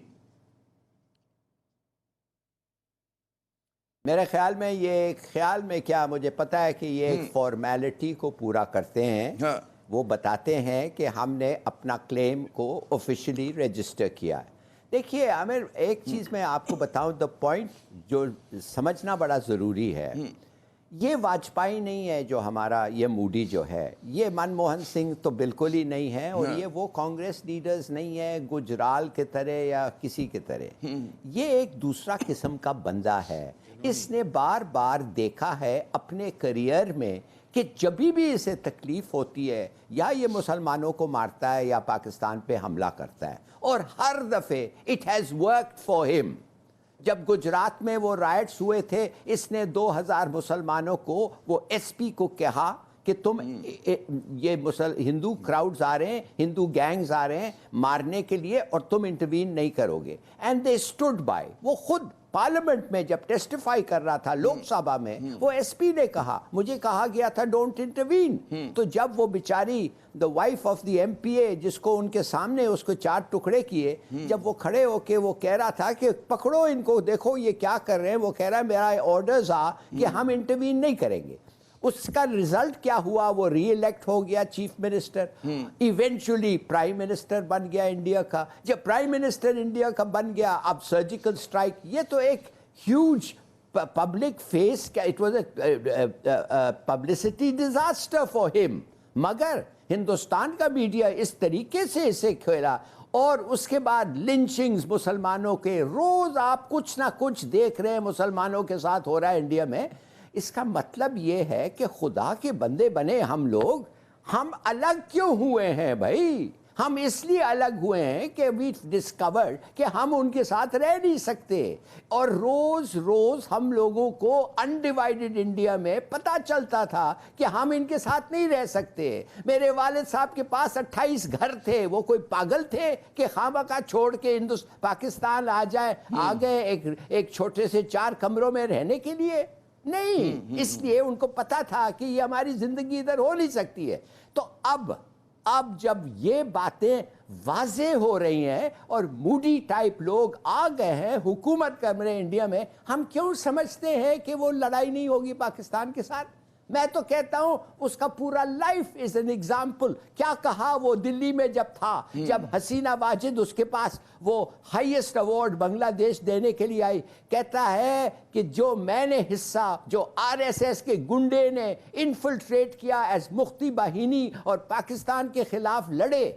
میرے خیال میں یہ خیال میں کیا مجھے پتہ ہے کہ یہ ایک فارمیلٹی کو پورا کرتے ہیں. ہاں, وہ بتاتے ہیں کہ ہم نے اپنا کلیم کو آفیشلی رجسٹر کیا ہے. دیکھیے عامر, ایک چیز میں آپ کو بتاؤں, دا پوائنٹ جو سمجھنا بڑا ضروری ہے, یہ واجپائی نہیں ہے جو ہمارا, یہ مودی جو ہے, یہ منموہن سنگھ تو بالکل ہی نہیں ہے, اور یہ وہ کانگریس لیڈرز نہیں ہے گجرال کے طرح یا کسی کے طرح. یہ ایک دوسرا قسم کا بندہ ہے. اس نے بار بار دیکھا ہے اپنے کریئر میں کہ جبھی بھی اسے تکلیف ہوتی ہے یا یہ مسلمانوں کو مارتا ہے یا پاکستان پہ حملہ کرتا ہے, اور ہر دفعے اٹ ہیز ورکڈ فار ہم. جب گجرات میں وہ رائٹس ہوئے تھے اس نے 2000 مسلمانوں کو وہ ایس پی کو کہا کہ تم یہ ہندو کراؤڈز آ رہے ہیں, ہندو گینگز آ رہے ہیں مارنے کے لیے اور تم انٹروین نہیں کرو گے. And they stood by. وہ خود پارلیمنٹ میں جب ٹیسٹیفائی کر رہا تھا لوک سبھا میں وہ ایس پی نے کہا, مجھے کہا گیا تھا ڈونٹ انٹروین. تو جب وہ بیچاری the wife of the M P A جس کو ان کے سامنے اس کو 4 ٹکڑے کیے, جب وہ کھڑے ہو کے وہ کہہ رہا تھا کہ پکڑو ان کو, دیکھو یہ کیا کر رہے ہیں, وہ کہہ رہا ہے میرا آرڈرز آ کہ ہم انٹروین نہیں کریں گے. اس کا ریزلٹ کیا ہوا, وہ ری الیکٹ ہو گیا chief minister, eventually prime minister بن گیا انڈیا کا. جب پرائم منسٹر انڈیا کا بن گیا اب سرجیکل اسٹرائک, یہ تو ایک huge public face, it was a publicity disaster for ہم. مگر ہندوستان کا میڈیا اس طریقے سے اسے کھیلا, اور اس کے بعد لنچنگز مسلمانوں کے, روز آپ کچھ نہ کچھ دیکھ رہے ہیں مسلمانوں کے ساتھ ہو رہا ہے انڈیا میں. اس کا مطلب یہ ہے کہ خدا کے بندے بنے ہم لوگ, ہم الگ کیوں ہوئے ہیں بھائی؟ ہم اس لیے الگ ہوئے ہیں کہ وی ڈسکورڈ کہ ہم ان کے ساتھ رہ نہیں سکتے, اور روز روز ہم لوگوں کو انڈیوائیڈڈ انڈیا میں پتہ چلتا تھا کہ ہم ان کے ساتھ نہیں رہ سکتے. میرے والد صاحب کے پاس 28 گھر تھے, وہ کوئی پاگل تھے کہ خواہ چھوڑ کے پاکستان آ گئے ایک چھوٹے سے 4 کمروں میں رہنے کے لیے؟ نہیں, اس لیے ان کو پتا تھا کہ یہ ہماری زندگی ادھر ہو نہیں سکتی ہے. تو اب جب یہ باتیں واضح ہو رہی ہیں اور موڈی ٹائپ لوگ آ گئے ہیں حکومت کر رہے ہیں انڈیا میں, ہم کیوں سمجھتے ہیں کہ وہ لڑائی نہیں ہوگی پاکستان کے ساتھ؟ میں تو کہتا ہوں اس کا پورا لائف از این ایگزامپل. کیا کہا وہ دلی میں جب تھا, جب حسینہ واجد اس کے پاس وہ ہائیسٹ ایوارڈ بنگلہ دیش دینے کے لیے آئی, کہتا ہے کہ جو میں نے حصہ جو آر ایس ایس کے گنڈے نے انفلٹریٹ کیا ایز مختی باہینی اور پاکستان کے خلاف لڑے,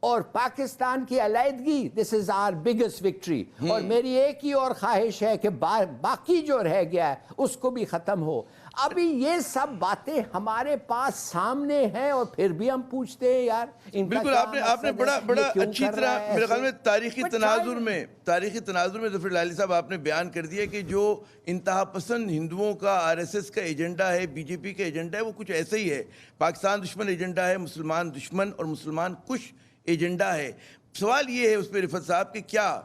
اور پاکستان کی علیحدگی, دس از آر بگیسٹ وکٹری. اور میری ایک ہی اور خواہش ہے کہ باقی جو رہ گیا ہے اس کو بھی ختم ہو. ابھی یہ سب باتیں ہمارے پاس سامنے ہیں اور پھر بھی ہم پوچھتے ہیں یار بالکل آپ نے بڑا اچھی طرح میرے خیال میں تاریخی تناظر میں ظفر لالی صاحب آپ نے بیان کر دیا کہ جو انتہا پسند ہندوؤں کا آر ایس ایس کا ایجنڈا ہے, بی جے پی کا ایجنڈا ہے, وہ کچھ ایسا ہی ہے. پاکستان دشمن ایجنڈا ہے, مسلمان دشمن اور مسلمان کش ایجنڈا ہے. سوال یہ ہے اس پہ رفت صاحب کہ کیا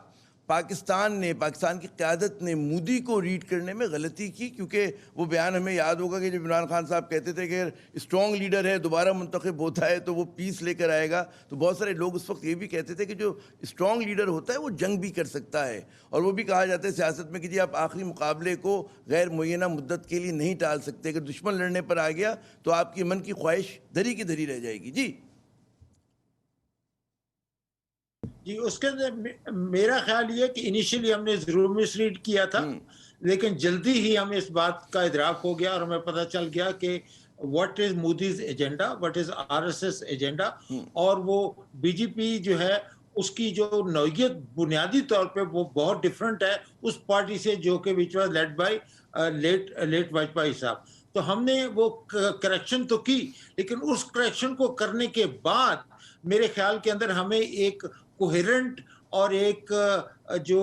پاکستان کی قیادت نے مودی کو ریڈ کرنے میں غلطی کی؟ کیونکہ وہ بیان ہمیں یاد ہوگا کہ جب عمران خان صاحب کہتے تھے کہ اسٹرانگ لیڈر ہے, دوبارہ منتخب ہوتا ہے تو وہ پیس لے کر آئے گا, تو بہت سارے لوگ اس وقت یہ بھی کہتے تھے کہ جو اسٹرانگ لیڈر ہوتا ہے وہ جنگ بھی کر سکتا ہے. اور وہ بھی کہا جاتا ہے سیاست میں کہ جی آپ آخری مقابلے کو غیر معینہ مدت کے لیے نہیں ٹال سکتے, اگر دشمن لڑنے پر آ گیا تو آپ کی من کی خواہش دھری کی دھری رہ جائے گی. جی اس کے اندر میرا خیال یہ کہ انیشلی ہم نے ضرور مس ریڈ کیا تھا, لیکن جلدی ہی ہمیں اس بات کا ادراک ہو گیا اور ہمیں پتہ چل گیا کہ what is Modi's agenda, what is R S S agenda. اور وہ بی جے پی جو ہے اس کی جو نوعیت بنیادی طور پہ وہ بہت ڈفرنٹ ہے اس پارٹی سے جو کہ which was led by late Vajpayee صاحب. تو ہم نے وہ کریکشن تو کی, لیکن اس کریکشن کو کرنے کے بعد میرے خیال کے اندر ہمیں ایک کوہیرنٹ اور ایک جو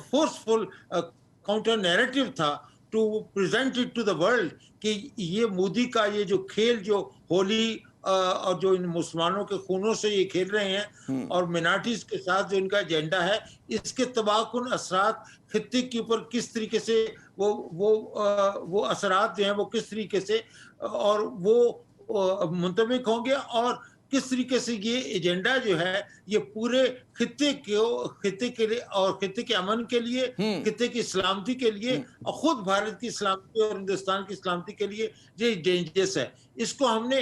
فورسفل کاؤنٹر نیریٹو تھا to present it to the world کہ یہ مودی کا یہ جو کھیل جو ہولی اور جو ان مسلمانوں کے خونوں سے یہ کھیل رہے ہیں اور منارٹیز کے ساتھ جو ان کا ایجنڈا ہے, اس کے تباہ کن اثرات خطے کے اوپر کس طریقے سے وہ اثرات جو ہیں وہ کس طریقے سے اور وہ منطبق ہوں گے, اور کس طریقے سے یہ ایجنڈا جو ہے یہ پورے خطے کے لیے اور خطے کے امن کے لیے, خطے کی سلامتی کے لیے اور خود بھارت کی سلامتی اور ہندوستان کی سلامتی کے لیے یہ ڈینجرس ہے. اس کو ہم نے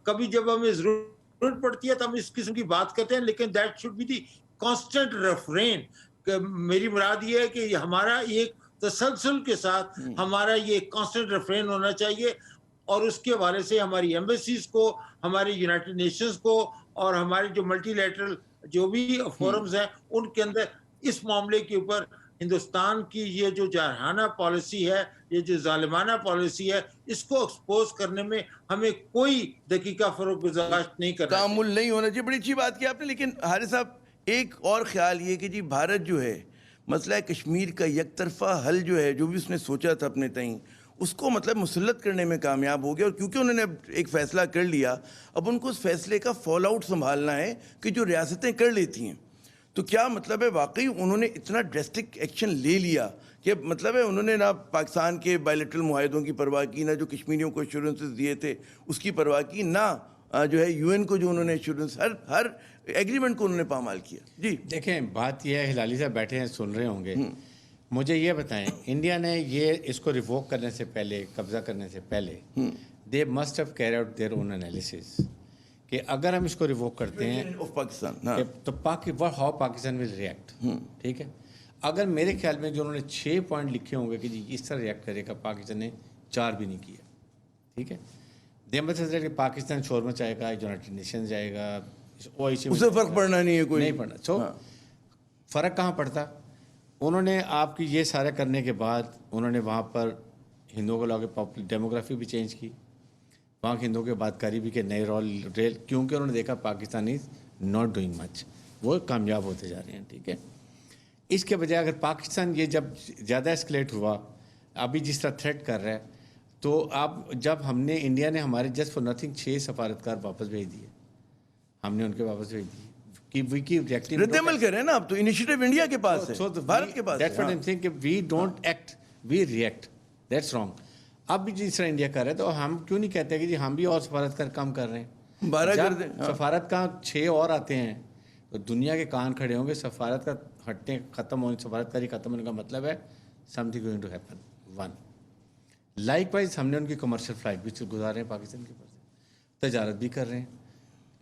کبھی جب ہمیں ضرورت پڑتی ہے تو ہم اس قسم کی بات کرتے ہیں, لیکن that should be the constant reference. میری مراد یہ ہے کہ ہمارا ایک تسلسل کے ساتھ ہمارا یہ کانسٹنٹ ریفرین ہونا چاہیے, اور اس کے حوالے سے ہماری ایمبیسیز کو, ہمارے یونائٹڈ نیشنز کو اور ہمارے جو ملٹی لیٹرل جو بھی فورمز ہیں ان کے اندر اس معاملے کے اوپر ہندوستان کی یہ جو جارحانہ پالیسی ہے, یہ جو ظالمانہ پالیسی ہے, اس کو ایکسپوز کرنے میں ہمیں کوئی دقیقہ فروغ گزاشت نہیں کرنا, تعامل نہیں ہونا چاہیے. بڑی اچھی بات کی آپ نے. لیکن حارث صاحب ایک اور خیال یہ کہ جی بھارت جو ہے مسئلہ کشمیر کا یک طرفہ حل جو ہے, جو بھی اس نے سوچا تھا اپنے تئیں, اس کو مطلب مسلط کرنے میں کامیاب ہو گیا. اور کیونکہ انہوں نے ایک فیصلہ کر لیا, اب ان کو اس فیصلے کا فال آؤٹ سنبھالنا ہے کہ جو ریاستیں کر لیتی ہیں. تو کیا مطلب ہے واقعی انہوں نے اتنا ڈریسٹک ایکشن لے لیا کہ مطلب ہے انہوں نے نہ پاکستان کے بائیلیٹرل معاہدوں کی پرواہ کی, نہ جو کشمیریوں کو ایشورنسز دیے تھے اس کی پرواہ کی, نہ جو ہے یو این کو جو انہوں نے ایشورنس, ہر ایگریمنٹ کو انہوں نے پامال کیا. جی دیکھیں بات یہ ہے, ہلالی صاحب بیٹھے ہیں سن رہے ہوں گے, مجھے یہ بتائیں انڈیا نے یہ اس کو ریووک کرنے سے پہلے, قبضہ کرنے سے پہلے, they must have carry out their own analysis کہ اگر ہم اس کو ریووک کرتے ہیں آف پاکستان, تو ہاؤ پاکستان ول ریئیکٹ. ٹھیک ہے, اگر میرے خیال میں جو انہوں نے 6 پوائنٹ لکھے ہوں گے کہ جی اس طرح ریئیکٹ کرے گا, پاکستان نے 4 بھی نہیں کیا. ٹھیک ہے, دے مطلب کہ پاکستان شور مچائے گا, یونائٹڈ نیشن جائے گا, اسے فرق پڑنا نہیں ہے کوئی, نہیں پڑنا. سو فرق کہاں پڑتا, انہوں نے آپ کی یہ سارا کرنے کے بعد انہوں نے وہاں پر ہندوؤں کو لا کے ڈیموگرافی بھی چینج کی, وہاں کے ہندوؤں کی بات کاری بھی کہ نئے رول ریل, کیونکہ انہوں نے دیکھا پاکستان از ناٹ ڈوئنگ مچ, وہ کامیاب ہوتے جا رہے ہیں. ٹھیک ہے, اس کے بجائے اگر پاکستان یہ جب زیادہ اسکلیٹ ہوا, ابھی جس طرح تھریٹ کر رہا ہے, تو آپ جب ہم نے انڈیا نے ہمارے جسٹ فار نتھنگ 6 سفارتکار واپس بھیج دیے, ہم نے ان کے واپس بھیج دیے کہ وی کیپ ریئیکٹنگ, رد عمل کریں نا, اب تو انیشیٹو انڈیا کے پاس ہے, بھارت کے پاس ہے. That's what I'm seeing کہ we don't act, we react, that's wrong. اب بھی جس طرح انڈیا کر رہا ہے تو ہم کیوں نہیں کہتے کہ جی ہم بھی اور سفارتکار کم کر رہے ہیں, 12 کر دیں. سفارت کا 6 اور آتے ہیں تو دنیا کے کان کھڑے ہوں گے. سفارت کا ہٹنے ختم ہونے, سفارتکاری ختم ہونے کا مطلب ہے something going to happen. One likewise ہم نے ان کی کمرشل فلائٹ بھی گزار رہے ہیں پاکستان کے پاس, تجارت بھی کر رہے ہیں.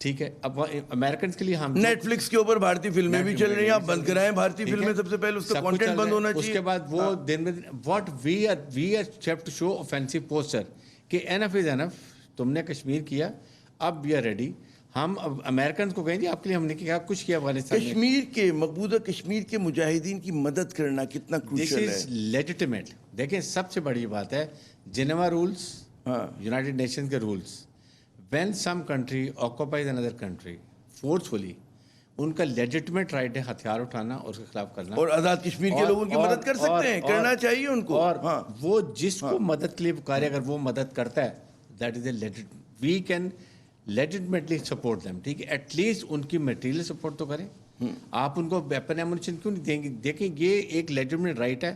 ٹھیک ہے, اب امریکنس کے لیے ہم نیٹ فلکس کے اوپر بھارتی فلمیں بھی چل رہی ہیں, آپ بند کرائیں بھارتی فلمیں, سب سے پہلے اس کا کانٹینٹ بند ہونا چاہیے. اس کے بعد وہ دن میں what we are have to show offensive posture کہ انف از انف, تم نے کشمیر کیا, اب وی آر ریڈی. ہم امریکنس کو کہیں گے آپ کے لیے ہم نے کیا کچھ کیا افغانستان میں. کشمیر کے مقبوضہ کشمیر کے مجاہدین کی مدد کرنا کتنا کروشل ہے. This is legitimate. دیکھیں سب سے بڑی بات ہے جنیوا رولز, یونائٹڈ نیشن کے rules, when some country occupies another country forcefully, ان کا لیجٹمیٹ رائٹ ہے ہتھیار اٹھانا اور اس کے خلاف کرنا, اور آزاد کشمیر کے لوگ ان کی مدد کر سکتے ہیں, کرنا چاہیے ان کو. اور وہ جس کو مدد کے لیے پکارے اگر وہ مدد کرتا ہے, that is a legit, we can legitimately support them. ٹھیک ہے, ایٹ لیسٹ ان کی میٹیریل سپورٹ تو کریں. آپ ان کو ویپن ایمونیشن کیوں نہیں دیں گے؟ دیکھیں یہ ایک لیجٹمیٹ رائٹ ہے.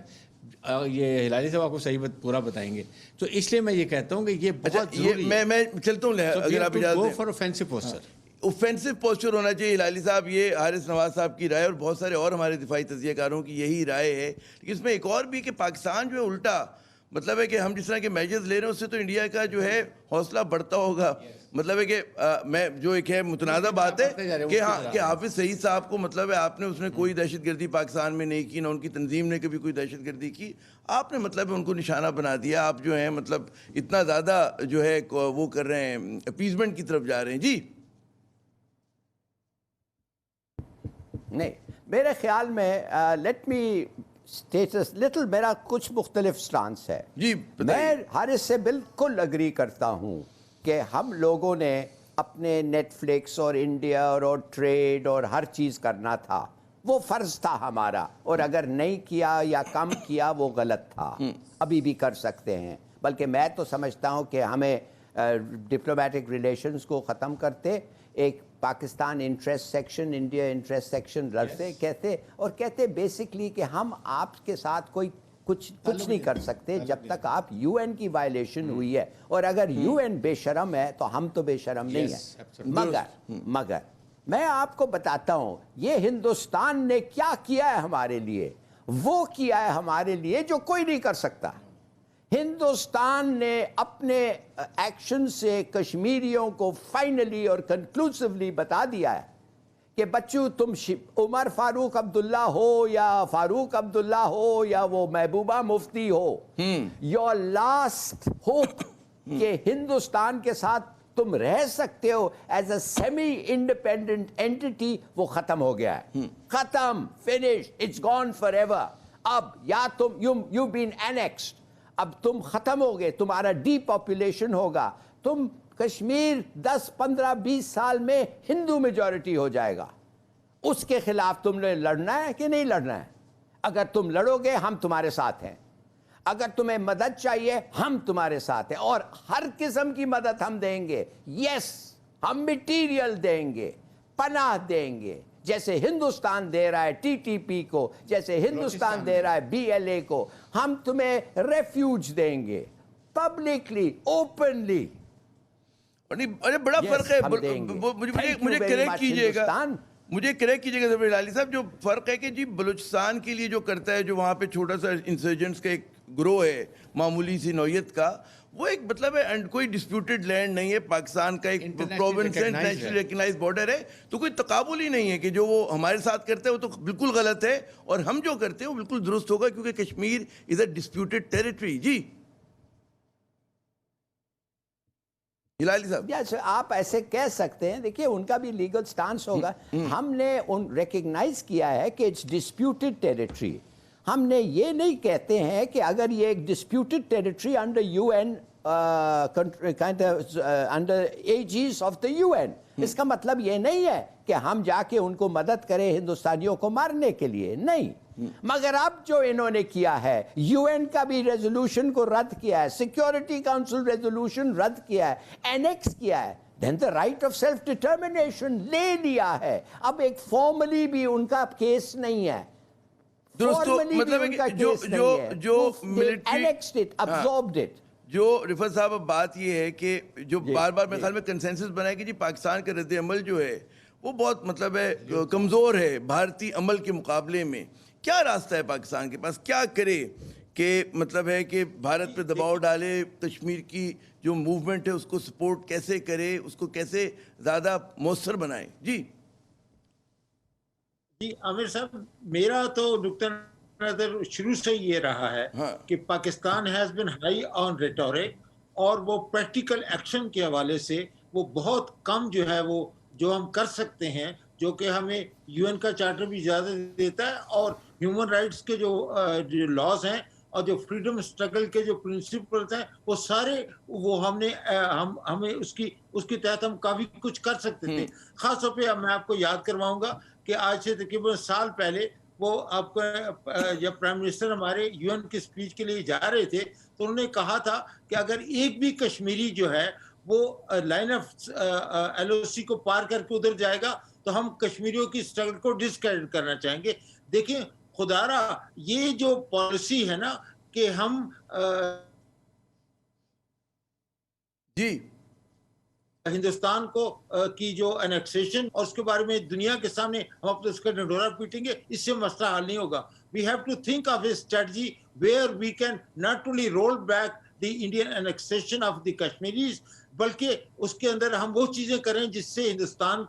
یہ ہلالی صاحب آپ کو صحیح پورا بتائیں گے, تو اس لیے میں یہ کہتا ہوں کہ یہ بہت ضروری ہے. میں چلتا ہوں, اگر آپ اجازت دیں. For offensive posture, offensive posture ہونا چاہیے ہلالی صاحب. یہ حارث نواز صاحب کی رائے اور بہت سارے اور ہمارے دفاعی تجزیہ کاروں کی یہی رائے ہے. لیکن اس میں ایک اور بھی کہ پاکستان جو ہے الٹا مطلب ہے کہ ہم جس طرح کے میجرز لے رہے ہیں اس سے تو انڈیا کا جو ہے حوصلہ بڑھتا ہوگا. مطلب ہے کہ میں جو ایک ہے متنازع بات ہے کہ ہاں کہ حافظ سعید صاحب کو مطلب ہے آپ نے اس نے کوئی دہشت گردی پاکستان میں نہیں کی, نہ ان کی تنظیم نے کبھی کوئی دہشت گردی کی. آپ نے مطلب ہے ان کو نشانہ بنا دیا. آپ جو ہیں مطلب اتنا زیادہ جو ہے وہ کر رہے ہیں, اپیزمنٹ کی طرف جا رہے ہیں. جی نہیں, میرے خیال میں لیٹ می اسٹیٹس لٹل, میرا کچھ مختلف سٹانس ہے. جی میں حارث سے بالکل اگری کرتا ہوں کہ ہم لوگوں نے اپنے نیٹ فلکس اور انڈیا اور ٹریڈ اور ہر چیز کرنا تھا, وہ فرض تھا ہمارا, اور اگر نہیں کیا یا کم کیا وہ غلط تھا. ابھی بھی کر سکتے ہیں, بلکہ میں تو سمجھتا ہوں کہ ہمیں ڈپلومیٹک ریلیشنز کو ختم کرتے ایک Pakistan interest section, India interest section لڑتے کہتے, اور کہتے بیسکلی کہ ہم آپ کے ساتھ کوئی کچھ نہیں کر سکتے جب تک آپ یو این کی وائلیشن ہوئی ہے, اور اگر یو این بے شرم ہے تو ہم تو بے شرم نہیں ہیں. مگر میں آپ کو بتاتا ہوں یہ ہندوستان نے کیا کیا ہے ہمارے لیے, وہ کیا ہے ہمارے لیے جو کوئی نہیں کر سکتا. ہندوستان نے اپنے ایکشن سے کشمیریوں کو فائنلی اور کنکلوسیولی بتا دیا ہے کہ بچو تم عمر فاروق عبداللہ ہو یا فاروق عبداللہ ہو یا وہ محبوبہ مفتی ہو, یور لاسٹ ہوپ کہ ہندوستان کے ساتھ تم رہ سکتے ہو as a semi independent entity, وہ ختم ہو گیا ہے. ختم, finish, it's gone for ever. اب یا تم یو بین اینیکسڈ, اب تم ختم ہو گئے, تمہارا ڈی پاپولیشن ہوگا, تم کشمیر 10 15 20 سال میں ہندو میجورٹی ہو جائے گا. اس کے خلاف تم نے لڑنا ہے کہ نہیں لڑنا ہے؟ اگر تم لڑو گے ہم تمہارے ساتھ ہیں, اگر تمہیں مدد چاہیے ہم تمہارے ساتھ ہیں, اور ہر قسم کی مدد ہم دیں گے. یس, ہم مٹیریل دیں گے, پناہ دیں گے, جیسے ہندوستان دے رہا ہے ٹی ٹی پی کو, جیسے ہندوستان دے رہا ہے بی ایل اے کو. ہم تمہیں ریفیوج دیں گے, پبلکلی, اوپنلی. ارے بڑا فرق ہے, مجھے کریکٹ کیجئے گا, مجھے کریکٹ کیجئے گا ظفر ہلالی صاحب, جو فرق ہے کہ جی بلوچستان کے لیے جو کرتا ہے, جو وہاں پہ چھوٹا سا انسرجنٹس کا ایک گروہ ہے معمولی سی نوعیت کا, وہ ایک مطلب ہے کوئی ڈسپیوٹڈ لینڈ نہیں ہے, پاکستان کا ایک پروونس ہے, انٹرنیشنلی ریکگنائزڈ بارڈر ہے, تو کوئی تقابل ہی نہیں ہے کہ جو وہ ہمارے ساتھ کرتے ہیں وہ تو بالکل غلط ہے, اور ہم جو کرتے ہیں وہ بالکل درست ہوگا, کیونکہ کشمیر از اے ڈسپیوٹڈ ٹیریٹری. جی ہلالی صاحب, آپ ایسے کہہ سکتے ہیں, دیکھیے ان کا بھی لیگل سٹانس ہوگا. ہم نے ریکگنائز کیا ہے کہ اٹس ڈسپیوٹڈ ٹیریٹری. ہم نے یہ نہیں کہتے ہیں کہ اگر یہ ایک disputed territory under UN, under aegis of the UN, اس کا مطلب یہ نہیں ہے کہ ہم جا کے ان کو مدد کریں ہندوستانیوں کو مارنے کے لیے, نہیں. مگر اب جو انہوں نے کیا ہے, یو این کا بھی ریزولوشن کو رد کیا ہے, سیکیورٹی کاؤنسل ریزولوشن رد کیا ہے, اینیکس کیا ہے, then the right of self determination لے لیا ہے. اب ایک فارملی بھی ان کا کیس نہیں ہے, درست, مطلب ہے کہ جو ملٹری جو رفت صاحب, اب بات یہ ہے کہ جو بار بار میرے خیال میں کنسنسس بنا ہے کہ جی پاکستان کا رد عمل جو ہے وہ بہت مطلب ہے کمزور ہے بھارتی عمل کے مقابلے میں. کیا راستہ ہے پاکستان کے پاس, کیا کرے کہ مطلب ہے کہ بھارت پہ دباؤ ڈالے, کشمیر کی جو موومنٹ ہے اس کو سپورٹ کیسے کرے, اس کو کیسے زیادہ مؤثر بنائے؟ جی عامر صاحب, میرا تو نقطہ نظر شروع سے یہ رہا ہے کہ Pakistan has been high on rhetoric, اور وہ پریکٹیکل ایکشن کے حوالے سے وہ بہت کم جو ہے وہ جو ہم کر سکتے ہیں, جو کہ ہمیں یو این کا چارٹر بھی اجازت دیتا ہے, اور ہیومن رائٹس کے جو لاز ہیں اور جو فریڈم اسٹرگل کے جو پرنسپلز ہیں وہ سارے وہ ہمیں اس کی تحت ہم کافی کچھ کر سکتے تھے. خاص طور پہ میں آپ کو یاد کرواؤں گا کہ آج سے تقریباً سال پہلے وہ آپ کا جب پرائم منسٹر ہمارے یو این کی اسپیچ کے لیے جا رہے تھے تو انہوں نے کہا تھا کہ اگر ایک بھی کشمیری جو ہے وہ لائن آف ایل او سی کو پار کر کے ادھر جائے گا تو ہم کشمیریوں کی اسٹرگل کو ڈسکریڈٹ کرنا چاہیں گے. دیکھیں خدا را, یہ جو پالیسی ہے نا کہ ہم جی ہندوستان کو کی جو انیکسیشن اور اس کے بارے میں دنیا کے سامنے ہم اپنے اس کا ڈنڈورا پیٹیں گے, اس سے مسئلہ حل نہیں ہوگا. We have to think of a strategy where we can not only roll back the Indian annexation of the Kashmiris, بلکہ اس کے اندر ہم وہ چیزیں کریں جس سے ہندوستان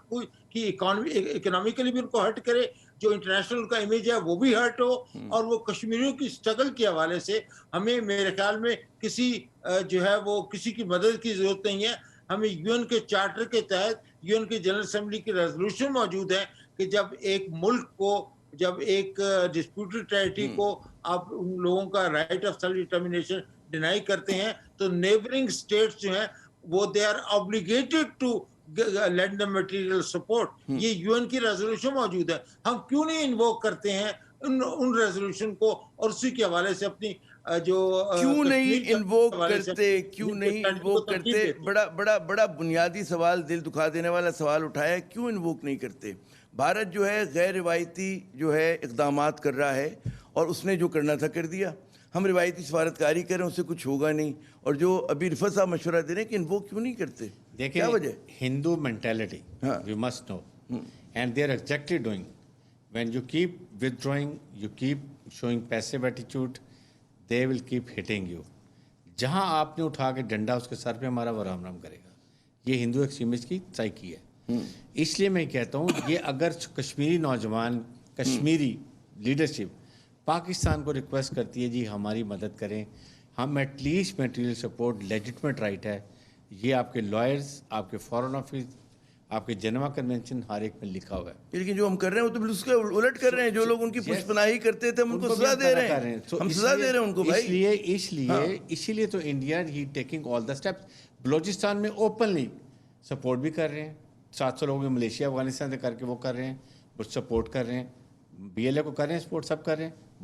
کی اکنامیکلی بھی ان کو ہرٹ کرے, جو انٹرنیشنل کا امیج ہے وہ بھی ہرٹ ہو, اور وہ کشمیریوں کی اسٹرگل کے حوالے سے ہمیں میرے خیال میں کسی جو ہے وہ کسی کی مدد کی ضرورت نہیں ہے. ہمیں یو این کے چارٹر کے تحت یو این کی جنرل اسمبلی کی ریزولوشن موجود ہے کہ جب ایک ملک کو, جب ایک ڈسپیوٹڈ ٹیریٹری کو آپ ان لوگوں کا right of self determination deny کرتے ہیں تو نیبرنگ اسٹیٹس جو ہیں وہ they are obligated to lend the material support. یہ یو این کی ریزولوشن موجود ہے, ہم کیوں نہیں انووک کرتے ہیں ان ریزولوشن کو, اور اسی کے حوالے سے اپنی جو کیوں نہیں انووک کرتے, بڑا بنیادی سوال, دل دکھا دینے والا سوال اٹھایا, کیوں انووک نہیں کرتے؟ بھارت جو ہے غیر روایتی جو ہے اقدامات کر رہا ہے, اور اس نے جو کرنا تھا کر دیا. ہم روایتی سفارتکاری کریں, اس سے کچھ ہوگا نہیں. اور جو ابھی رفت صاحب مشورہ دے رہے ہیں کہ انووک کیوں نہیں کرتے, کیا وجہ؟ Hindu mentality we must know, and they are exactly doing. when you keep withdrawing, you keep showing passive attitude, they will keep hitting you. جہاں آپ نے اٹھا کے ڈنڈا اس کے سر پہ ہمارا وہ رام رام کرے گا. یہ ہندو ایکسٹریمسٹ کی سائیکی ہے. اس لیے میں کہتا ہوں یہ اگر کشمیری نوجوان, کشمیری لیڈرشپ پاکستان کو ریکویسٹ کرتی ہے جی ہماری مدد کریں, ہم at least material support legitimate right ہے, یہ آپ کے لائرز, آپ کے فارن آفس, آپ کے جنوا کنونشن ہر ایک میں لکھا ہوا ہے. دے جو ہم کر رہے ہیں وہ تو اس کے الٹ کر رہے ہیں. جو لوگ ان کی پشت پناہی کرتے تھے ہم ان کو سزا دے رہے ہیں, ہم سزا دے رہے ہیں ان کو بھائی. اسی لیے تو India he taking all the steps. Balochistan میں اوپنلی سپورٹ بھی کر رہے ہیں, 700 لوگوں ملیشیا افغانستان سے کر کے وہ کر رہے ہیں, وہ سپورٹ کر رہے ہیں, بی ایل اے کو کر رہے ہیں سپورٹ, سب کر رہے ہیں.